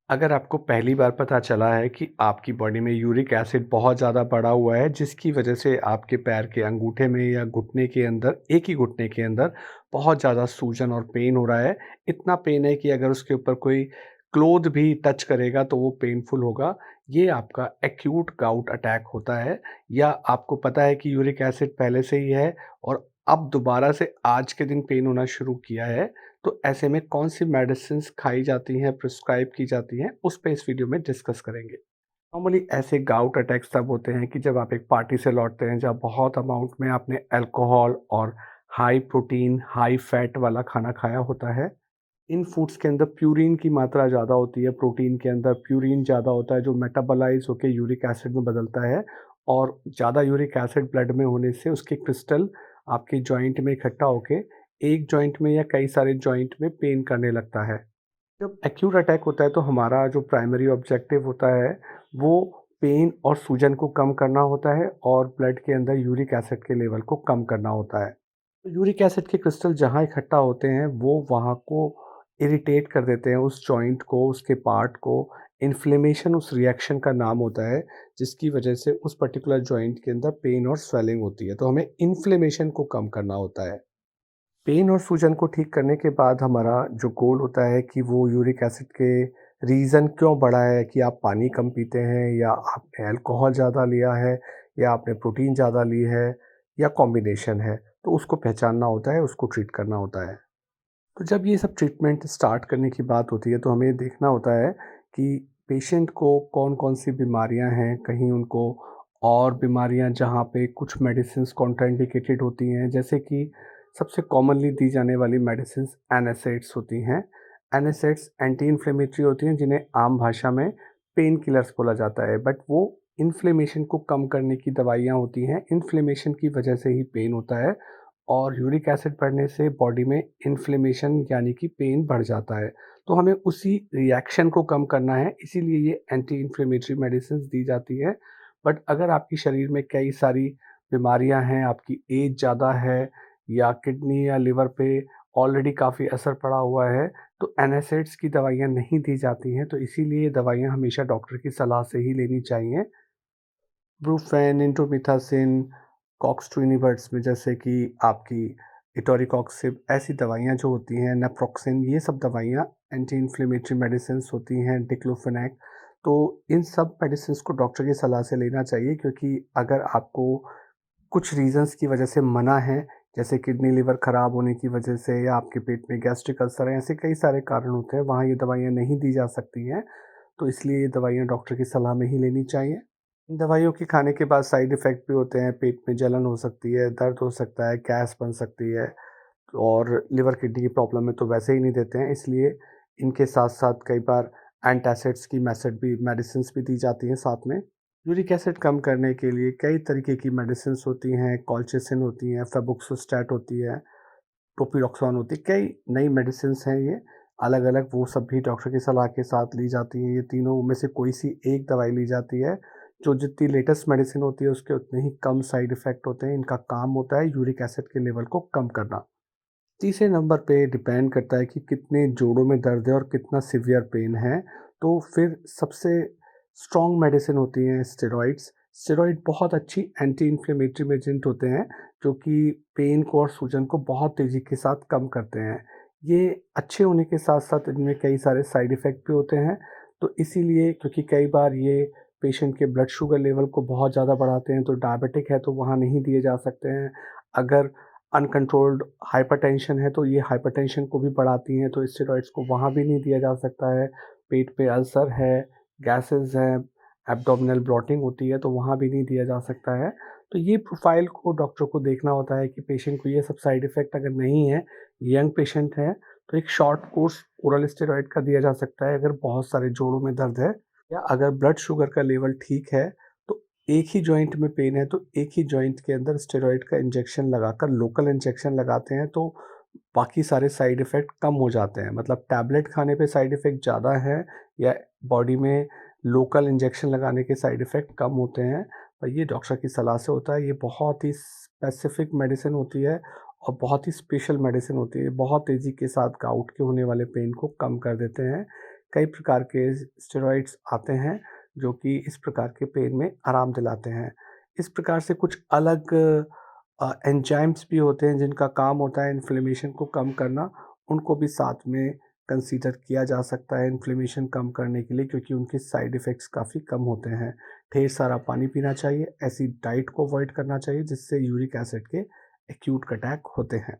अगर आपको पहली बार पता चला है कि आपकी बॉडी में यूरिक एसिड बहुत ज़्यादा बढ़ा हुआ है, जिसकी वजह से आपके पैर के अंगूठे में या घुटने के अंदर, एक ही घुटने के अंदर बहुत ज़्यादा सूजन और पेन हो रहा है। इतना पेन है कि अगर उसके ऊपर कोई क्लॉथ भी टच करेगा तो वो पेनफुल होगा। ये आपका एक्यूट गाउट अटैक होता है, या आपको पता है कि यूरिक एसिड पहले से ही है और अब दोबारा से आज के दिन पेन होना शुरू किया है। तो ऐसे में कौन-सी मेडिसिन्स खाई जाती हैं, प्रिस्क्राइब की जाती हैं, उस पे इस वीडियो में डिस्कस करेंगे। नॉर्मली ऐसे गाउट अटैक्स तब होते हैं कि जब आप एक पार्टी से लौटते हैं, जहाँ बहुत अमाउंट में आपने अल्कोहल और हाई प्रोटीन, हाई फैट वाला खाना खाया होता है। इन फूड्स के अंदर प्यूरिन की मात्रा ज़्यादा होती है, प्रोटीन के अंदर प्यूरिन ज़्यादा होता है, जो मेटाबोलाइज़ होके यूरिक एसिड में बदलता है और ज़्यादा यूरिक एसिड ब्लड में होने से उसके क्रिस्टल आपके जॉइंट में इकट्ठा होके एक जॉइंट में या कई सारे जॉइंट में पेन करने लगता है। जब एक्यूट अटैक होता है तो हमारा जो प्राइमरी ऑब्जेक्टिव होता है, वो पेन और सूजन को कम करना होता है और ब्लड के अंदर यूरिक एसिड के लेवल को कम करना होता है। तो यूरिक एसिड के क्रिस्टल जहाँ इकट्ठा होते हैं, वो वहाँ को इरिटेट कर देते हैं, उस जॉइंट को, उसके पार्ट को। इन्फ्लेमेशन उस रिएक्शन का नाम होता है, जिसकी वजह से उस पर्टिकुलर जॉइंट के अंदर पेन और स्वेलिंग होती है। तो हमें इन्फ्लेमेशन को कम करना होता है। पेन और सूजन को ठीक करने के बाद हमारा जो गोल होता है कि वो यूरिक एसिड के रीज़न क्यों बढ़ा है, कि आप पानी कम पीते हैं, या आपने अल्कोहल ज़्यादा लिया है, या आपने प्रोटीन ज़्यादा ली है, या कॉम्बिनेशन है। तो उसको पहचानना होता है, उसको ट्रीट करना होता है। तो जब ये सब ट्रीटमेंट स्टार्ट करने की बात होती है तो हमें देखना होता है कि पेशेंट को कौन-कौन सी बीमारियां हैं, कहीं उनको और बीमारियां जहां पे कुछ मेडिसिन्स कॉन्ट्राइंडिकेटेड होती हैं, जैसे कि सबसे कॉमनली दी जाने वाली मेडिसिन्स एनएसएइड्स होती हैं। एनएसएइड्स एंटी इन्फ्लेमेटरी होती हैं, जिन्हें आम भाषा में पेन किलर्स बोला जाता है, बट वो इन्फ्लेमेशन को कम करने की दवाइयाँ होती हैं। इन्फ्लेमेशन की वजह से ही पेन होता है और यूरिक एसिड बढ़ने से बॉडी में इन्फ्लेमेशन यानी कि पेन बढ़ जाता है। तो हमें उसी रिएक्शन को कम करना है, इसीलिए ये एंटी इन्फ्लेमेटरी मेडिसिन्स दी जाती है। बट अगर आपके शरीर में कई सारी बीमारियां हैं, आपकी एज ज़्यादा है, या किडनी या लिवर पे ऑलरेडी काफ़ी असर पड़ा हुआ है, तो एनएसएइड्स की दवाइयाँ नहीं दी जाती हैं। तो इसीलिए ये दवाइयाँ हमेशा डॉक्टर की सलाह से ही लेनी चाहिए। ब्रूफेन, इंडोमिथासिन, कॉक्स 2 इन्हिबिटर्स में जैसे कि आपकी इटोरिकॉक्सिब, ऐसी दवाइयाँ जो होती हैं, नेप्रोक्सेन, ये सब दवाइयाँ एंटी इन्फ्लेमेटरी मेडिसिन्स होती हैं, डिक्लोफेनेक। तो इन सब मेडिसिन्स को डॉक्टर की सलाह से लेना चाहिए, क्योंकि अगर आपको कुछ रीज़न्स की वजह से मना है, जैसे किडनी लिवर ख़राब होने की वजह से, या आपके पेट में गैस्ट्रिक अल्सर है, ऐसे कई सारे कारण होते हैं, वहाँ ये दवाइयाँ नहीं दी जा सकती हैं। तो इसलिए ये दवाइयाँ डॉक्टर की सलाह में ही लेनी चाहिए। इन दवाइयों के खाने के बाद साइड इफ़ेक्ट भी होते हैं, पेट में जलन हो सकती है, दर्द हो सकता है, गैस बन सकती है, और लिवर किडनी की प्रॉब्लम में तो वैसे ही नहीं देते हैं, इसलिए इनके साथ-साथ कई बार एंटासिड्स की मेडिसिन्स भी दी जाती हैं साथ में। यूरिक एसिड कम करने के लिए कई तरीके की मेडिसिन्स होती हैं, कॉलचिसिन होती हैं, फेबुक्सोस्टैट होती है, टोपिरोक्सोन होती है, कई नई मेडिसिन्स हैं ये, अलग-अलग, वो सब भी डॉक्टर की सलाह के साथ ली जाती हैं। ये तीनों में से कोई सी एक दवाई ली जाती है, जो जितनी लेटेस्ट मेडिसिन होती है उसके उतने ही कम साइड इफ़ेक्ट होते हैं। इनका काम होता है यूरिक एसिड के लेवल को कम करना। तीसरे नंबर पे डिपेंड करता है कि कितने जोड़ों में दर्द है और कितना सीवियर पेन है। तो फिर सबसे स्ट्रॉन्ग मेडिसिन होती हैं स्टेरॉइड्स। स्टेरॉइड बहुत अच्छी एंटी इन्फ्लेमेटरी एजेंट होते हैं, जो कि पेन को और सूजन को बहुत तेज़ी के साथ कम करते हैं। ये अच्छे होने के साथ-साथ इनमें कई सारे साइड इफ़ेक्ट भी होते हैं। तो इसीलिए, क्योंकि कई बार ये पेशेंट के ब्लड शुगर लेवल को बहुत ज़्यादा बढ़ाते हैं, तो डायबिटिक है तो वहाँ नहीं दिए जा सकते हैं। अगर अनकंट्रोल्ड हाइपरटेंशन है तो ये हाइपरटेंशन को भी बढ़ाती हैं, तो स्टेरॉइड्स को वहाँ भी नहीं दिया जा सकता है। पेट पे अल्सर है, गैसेज़ हैं, एब्डोमिनल ब्लॉटिंग होती है, तो वहाँ भी नहीं दिया जा सकता है। तो ये प्रोफ़ाइल को डॉक्टर को देखना होता है कि पेशेंट को ये सब साइड इफ़ेक्ट अगर नहीं है, यंग पेशेंट है, तो एक शॉर्ट कोर्स ओरल स्टेरॉइड का दिया जा सकता है अगर बहुत सारे जोड़ों में दर्द है, या अगर ब्लड शुगर का लेवल ठीक है, तो एक ही जॉइंट में पेन है तो एक ही जॉइंट के अंदर स्टेरॉइड का इंजेक्शन लगाकर, लोकल इंजेक्शन लगाते हैं, तो बाकी सारे साइड इफ़ेक्ट कम हो जाते हैं। मतलब टैबलेट खाने पे साइड इफ़ेक्ट ज़्यादा है, या बॉडी में लोकल इंजेक्शन लगाने के साइड इफ़ेक्ट कम होते हैं, और ये डॉक्टर की सलाह से होता है। ये बहुत ही स्पेसिफ़िक मेडिसिन होती है और बहुत ही स्पेशल मेडिसिन होती है। बहुत तेज़ी के साथ गाउट के होने वाले पेन को कम कर देते हैं। कई प्रकार के स्टेरॉइड्स आते हैं जो कि इस प्रकार के पेन में आराम दिलाते हैं। इस प्रकार से कुछ अलग एंजाइम्स भी होते हैं जिनका काम होता है इन्फ्लेमेशन को कम करना, उनको भी साथ में कंसीडर किया जा सकता है इन्फ्लेमेशन कम करने के लिए, क्योंकि उनके साइड इफ़ेक्ट्स काफ़ी कम होते हैं। ढेर सारा पानी पीना चाहिए, ऐसी डाइट को अवॉइड करना चाहिए जिससे यूरिक एसिड के एक्यूट अटैक होते हैं।